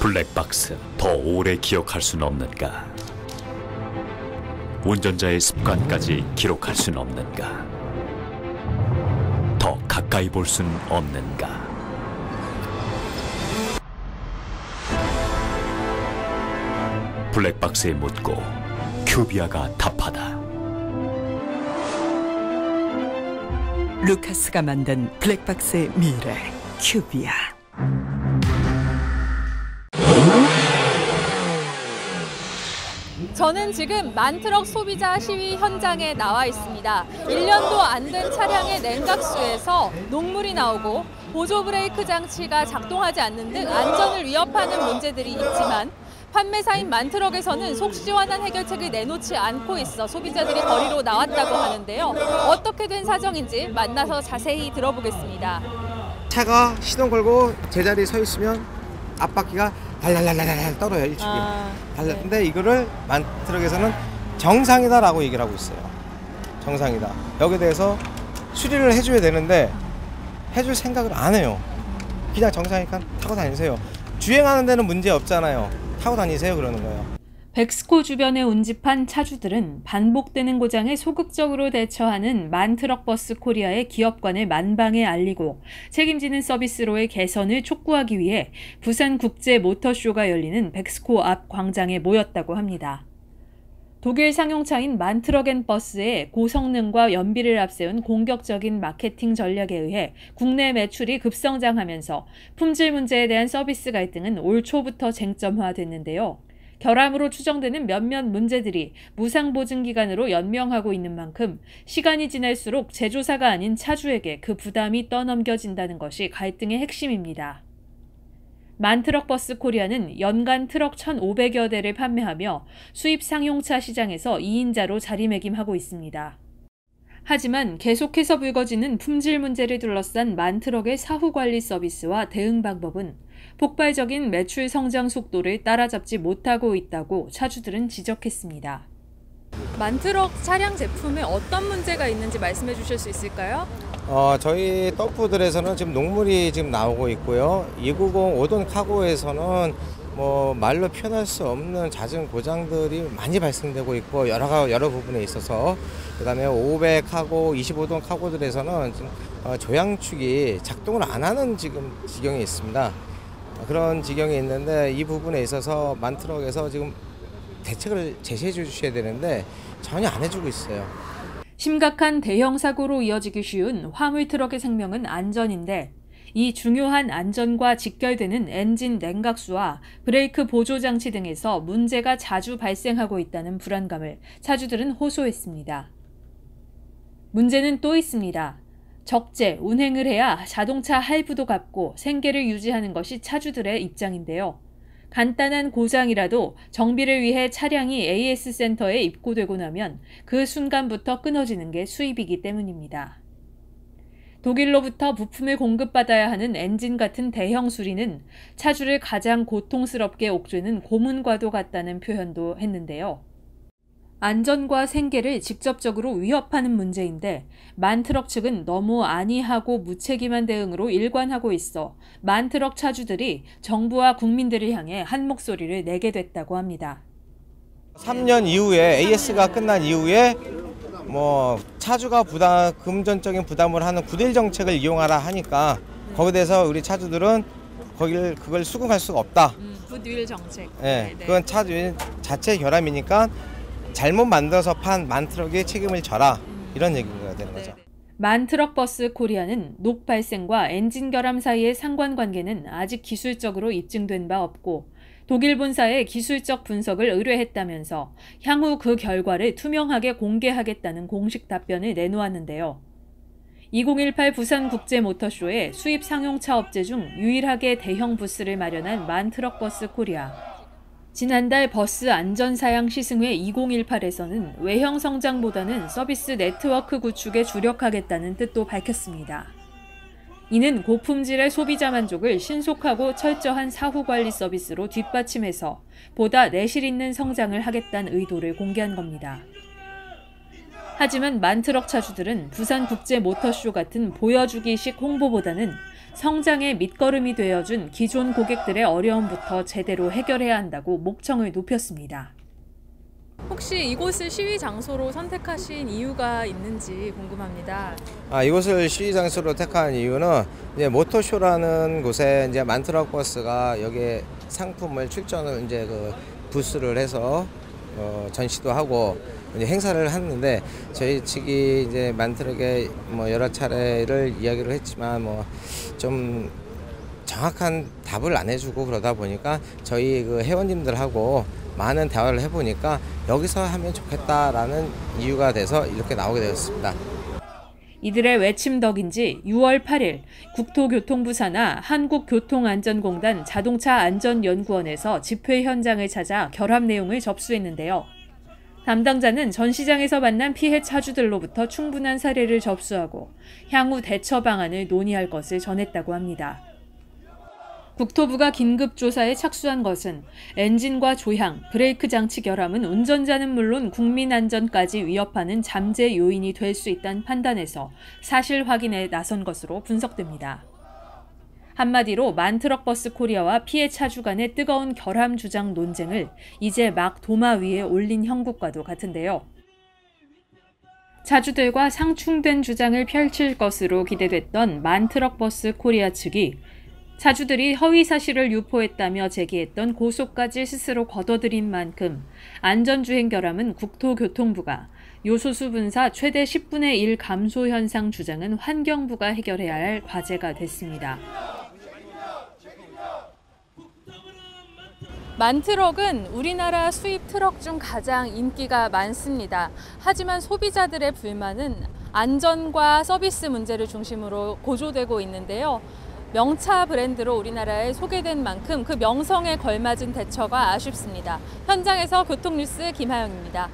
블랙박스 더 오래 기억할 순 없는가? 운전자의 습관까지 기록할 순 없는가? 더 가까이 볼 순 없는가? 블랙박스에 묻고 큐비아가 답하다. 루카스가 만든 블랙박스의 미래, 큐비아. 저는 지금 만트럭 소비자 시위 현장에 나와 있습니다. 1년도 안 된 차량의 냉각수에서 녹물이 나오고 보조 브레이크 장치가 작동하지 않는 등 안전을 위협하는 문제들이 있지만 판매사인 만트럭에서는 속시원한 해결책을 내놓지 않고 있어 소비자들이 거리로 나왔다고 하는데요. 어떻게 된 사정인지 만나서 자세히 들어보겠습니다. 차가 시동 걸고 제자리에 서 있으면 앞바퀴가 달달달달 떨어요, 일축이. 근데 이거를 만트럭에서는 정상이다라고 얘기를 하고 있어요. 정상이다. 여기에 대해서 수리를 해줘야 되는데 해줄 생각을 안 해요. 그냥 정상이니까 타고 다니세요. 주행하는 데는 문제 없잖아요. 타고 다니세요 그러는 거예요. 백스코 주변에 운집한 차주들은 반복되는 고장에 소극적으로 대처하는 만트럭버스 코리아의 기업관을 만방에 알리고 책임지는 서비스로의 개선을 촉구하기 위해 부산국제모터쇼가 열리는 백스코 앞 광장에 모였다고 합니다. 독일 상용차인 만트럭앤버스의 고성능과 연비를 앞세운 공격적인 마케팅 전략에 의해 국내 매출이 급성장하면서 품질 문제에 대한 서비스 갈등은 올 초부터 쟁점화됐는데요. 결함으로 추정되는 몇몇 문제들이 무상보증기간으로 연명하고 있는 만큼 시간이 지날수록 제조사가 아닌 차주에게 그 부담이 떠넘겨진다는 것이 갈등의 핵심입니다. 만트럭버스 코리아는 연간 트럭 1,500여 대를 판매하며 수입 상용차 시장에서 2인자로 자리매김하고 있습니다. 하지만 계속해서 불거지는 품질 문제를 둘러싼 만트럭의 사후관리 서비스와 대응 방법은 폭발적인 매출 성장 속도를 따라잡지 못하고 있다고 차주들은 지적했습니다. 만트럭 차량 제품에 어떤 문제가 있는지 말씀해 주실 수 있을까요? 저희 덤프들에서는 지금 녹물이 지금 나오고 있고요. 290 5톤 카고에서는 말로 표현할 수 없는 잦은 고장들이 많이 발생되고 있고 여러 부분에 있어서 그다음에 500 카고, 25톤 카고들에서는 지금 조향축이 작동을 안 하는 지금 지경에 있습니다. 그런 지경이 있는데 이 부분에 있어서 만트럭에서 지금 대책을 제시해 주셔야 되는데 전혀 안 해주고 있어요. 심각한 대형 사고로 이어지기 쉬운 화물 트럭의 생명은 안전인데 이 중요한 안전과 직결되는 엔진 냉각수와 브레이크 보조 장치 등에서 문제가 자주 발생하고 있다는 불안감을 차주들은 호소했습니다. 문제는 또 있습니다. 적재, 운행을 해야 자동차 할부도 갚고 생계를 유지하는 것이 차주들의 입장인데요. 간단한 고장이라도 정비를 위해 차량이 AS 센터에 입고되고 나면 그 순간부터 끊어지는 게 수입이기 때문입니다. 독일로부터 부품을 공급받아야 하는 엔진 같은 대형 수리는 차주를 가장 고통스럽게 옥죄는 고문과도 같다는 표현도 했는데요. 안전과 생계를 직접적으로 위협하는 문제인데 만트럭 측은 너무 안이하고 무책임한 대응으로 일관하고 있어 만트럭 차주들이 정부와 국민들을 향해 한 목소리를 내게 됐다고 합니다. 3년 이후에 AS가 끝난 이후에 차주가 금전적인 부담을 하는 구딜 정책을 이용하라 하니까 거기에 대해서 우리 차주들은 그걸 수긍할 수가 없다. 굿윌 정책. 네, 그건 차주 자체 결함이니까 잘못 만들어서 판 만트럭의 책임을 져라 이런 얘기가 되는 거죠. 만트럭버스 코리아는 녹 발생과 엔진 결함 사이의 상관관계는 아직 기술적으로 입증된 바 없고 독일 본사에 기술적 분석을 의뢰했다면서 향후 그 결과를 투명하게 공개하겠다는 공식 답변을 내놓았는데요. 2018 부산국제모터쇼에 수입 상용차 업체 중 유일하게 대형 부스를 마련한 만트럭버스 코리아. 지난달 버스 안전사양 시승회 2018에서는 외형 성장보다는 서비스 네트워크 구축에 주력하겠다는 뜻도 밝혔습니다. 이는 고품질의 소비자 만족을 신속하고 철저한 사후관리 서비스로 뒷받침해서 보다 내실 있는 성장을 하겠다는 의도를 공개한 겁니다. 하지만 만트럭 차주들은 부산국제모터쇼 같은 보여주기식 홍보보다는 성장의 밑거름이 되어준 기존 고객들의 어려움부터 제대로 해결해야 한다고 목청을 높였습니다. 혹시 이곳을 시위 장소로 선택하신 이유가 있는지 궁금합니다. 이곳을 시위 장소로 택한 이유는 이제 모터쇼라는 곳에 이제 만트럭 버스가 여기에 상품을 출전을 이제 그 부스를 해서 전시도 하고 이제 행사를 하는데 저희 측이 이제 만트럭에 뭐 여러 차례를 이야기를 했지만 뭐 좀 정확한 답을 안 해주고 그러다 보니까 저희 그 회원님들하고 많은 대화를 해보니까 여기서 하면 좋겠다라는 이유가 돼서 이렇게 나오게 되었습니다. 이들의 외침 덕인지 6월 8일 국토교통부 산하 한국교통안전공단 자동차안전연구원에서 집회 현장을 찾아 결합 내용을 접수했는데요. 담당자는 전시장에서 만난 피해 차주들로부터 충분한 사례를 접수하고 향후 대처 방안을 논의할 것을 전했다고 합니다. 국토부가 긴급조사에 착수한 것은 엔진과 조향, 브레이크 장치 결함은 운전자는 물론 국민 안전까지 위협하는 잠재 요인이 될 수 있다는 판단에서 사실 확인에 나선 것으로 분석됩니다. 한마디로 만트럭버스 코리아와 피해 차주 간의 뜨거운 결함 주장 논쟁을 이제 막 도마 위에 올린 형국과도 같은데요. 차주들과 상충된 주장을 펼칠 것으로 기대됐던 만트럭버스 코리아 측이 차주들이 허위 사실을 유포했다며 제기했던 고소까지 스스로 거둬들인 만큼 안전주행 결함은 국토교통부가, 요소수 분사 최대 10분의 1 감소 현상 주장은 환경부가 해결해야 할 과제가 됐습니다. 만트럭은 우리나라 수입 트럭 중 가장 인기가 많습니다. 하지만 소비자들의 불만은 안전과 서비스 문제를 중심으로 고조되고 있는데요. 명차 브랜드로 우리나라에 소개된 만큼 그 명성에 걸맞은 대처가 아쉽습니다. 현장에서 교통뉴스 김하영입니다.